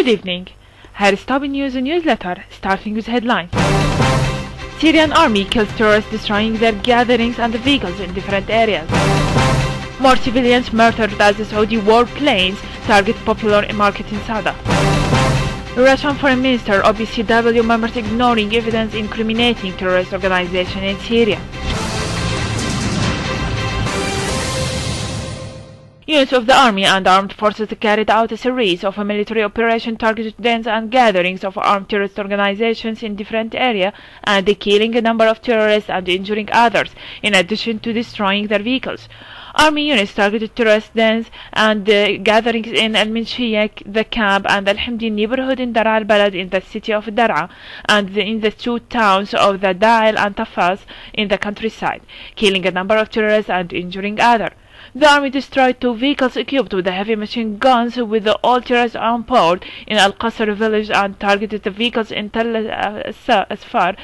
Good evening. Here is top news newsletter, starting with headlines. Syrian army kills terrorists destroying their gatherings and vehicles in different areas. More civilians murdered as the Saudi warplanes target popular market in Sada. Russian Foreign Minister OPCW members ignoring evidence incriminating terrorist organization in Syria. Units of the army and armed forces carried out a series of military operations targeted dens and gatherings of armed terrorist organizations in different areas and killing a number of terrorists and injuring others, in addition to destroying their vehicles. Army units targeted terrorist dens and gatherings in Al-Minshiyah, the camp, and Al-Hamdi neighborhood in Dar'a al-Balad in the city of Dar'a, and in the two towns of the Da'il and Tafas in the countryside, killing a number of terrorists and injuring others. The army destroyed two vehicles equipped with heavy machine guns with all terrorists on board in Al-Qasr village and targeted the vehicles in Tel Asfar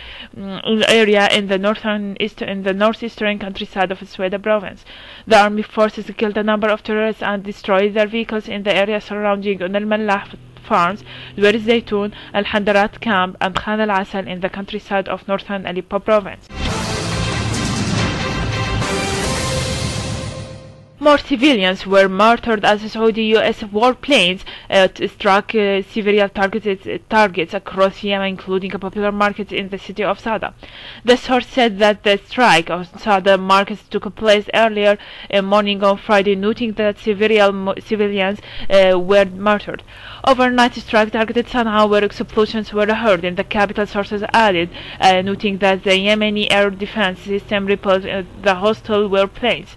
area in the northeastern countryside of Sweda province. The army forces killed a number of terrorists and destroyed their vehicles in the area surrounding Al-Mallah farms, Dwar Zaytun, Al-Handarat camp, and Khan al-Asal in the countryside of northern Aleppo province. More civilians were murdered as Saudi-US warplanes struck several targets across Yemen, including a popular market in the city of Sada. The source said that the strike on Sada markets took place earlier morning on Friday, noting that civilians were murdered. Overnight strike targeted Sana'a, where explosions were heard in the capital, sources added, noting that the Yemeni air defense system repelled the hostile warplanes.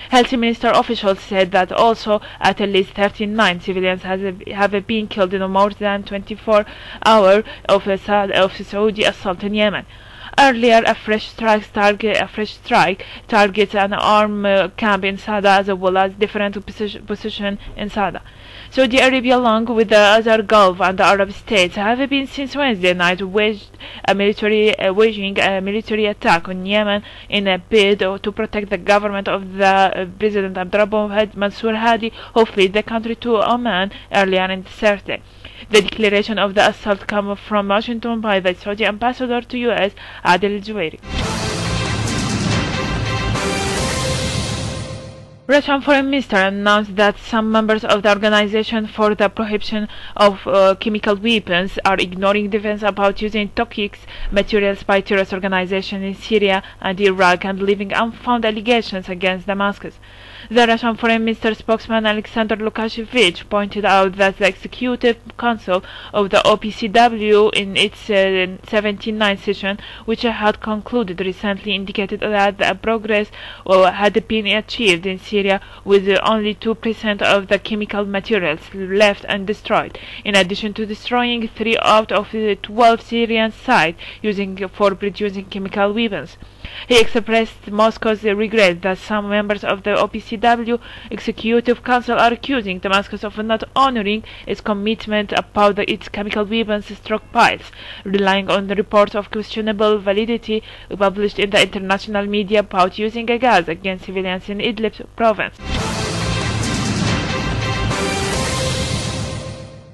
Health Minister officials said that also at least 39 civilians have been killed in more than 24 hours of Saudi assault in Yemen. Earlier, a fresh strike targets an armed camp in Sada as well as different positions in Sada. Saudi Arabia, along with the other Gulf and the Arab states, have been since Wednesday night waging a military attack on Yemen in a bid to protect the government of the President Abdurrahman Mansour Hadi, who fled the country to Oman earlier on Thursday. The declaration of the assault comes from Washington by the Saudi ambassador to U.S. Adel Juwairi. Russian Foreign Minister announced that some members of the Organization for the Prohibition of Chemical Weapons are ignoring defense about using toxic materials by terrorist organizations in Syria and Iraq and leaving unfounded allegations against Damascus. The Russian Foreign Minister spokesman Alexander Lukashevich pointed out that the Executive Council of the OPCW in its 79th session, which had concluded recently, indicated that the progress had been achieved in Syria with only 2% of the chemical materials left undestroyed, in addition to destroying 3 out of the 12 Syrian sites for producing chemical weapons. He expressed Moscow's regret that some members of the OPCW Executive Council are accusing Damascus of not honoring its commitment about its chemical weapons stockpiles, relying on the reports of questionable validity published in the international media about using a gas against civilians in Idlib province.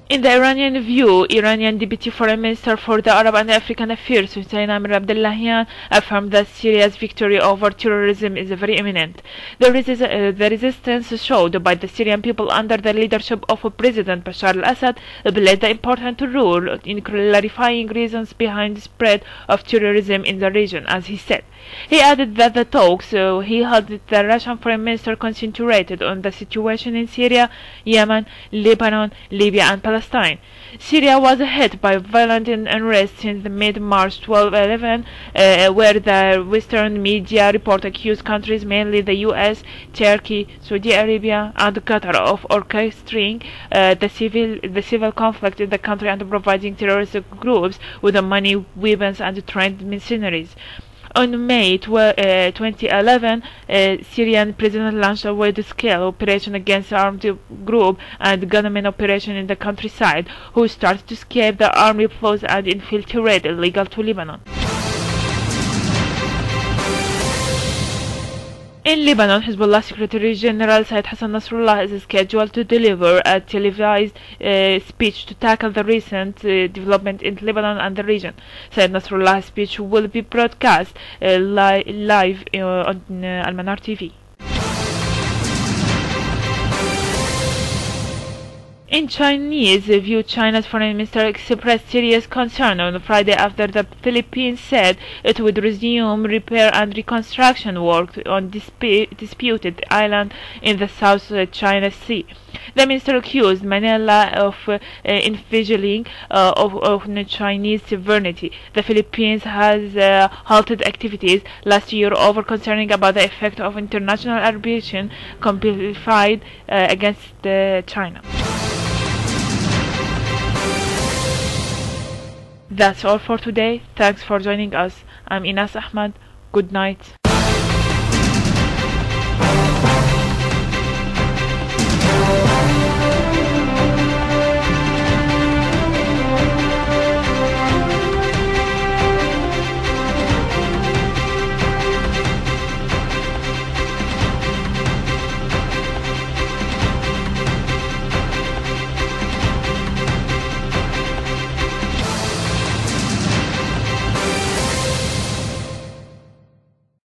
In the Iranian view, Iranian Deputy Foreign Minister for the Arab and African Affairs Hussein Amir Abdullahian affirmed that Syria's victory over terrorism is very imminent. The resistance showed by the Syrian people under the leadership of President Bashar al-Assad played an important role in clarifying reasons behind the spread of terrorism in the region, as he said. He added that the talks he held with the Russian Foreign Minister concentrated on the situation in Syria, Yemen, Lebanon, Libya and Palestine. Syria was hit by violent unrest since mid-March 2011, where the Western media report accused countries, mainly the US, Turkey, Saudi Arabia and Qatar, of orchestrating the civil conflict in the country and providing terrorist groups with money, weapons and trained mercenaries. On May 2011, Syrian president launched a wide-scale operation against the armed group and gunmen operation in the countryside, who started to escape the army flows and infiltrate illegal to Lebanon. In Lebanon, Hezbollah Secretary General Said Hassan Nasrallah is scheduled to deliver a televised speech to tackle the recent development in Lebanon and the region. Said Nasrallah's speech will be broadcast live on Al-Manar TV. In Chinese view, China's foreign minister expressed serious concern on Friday after the Philippines said it would resume repair and reconstruction work on disputed island in the South China Sea. The minister accused Manila of invigilating of Chinese sovereignty. The Philippines has halted activities last year over concerning about the effect of international arbitration compiled against China. That's all for today. Thanks for joining us. I'm Inas Ahmad. Good night.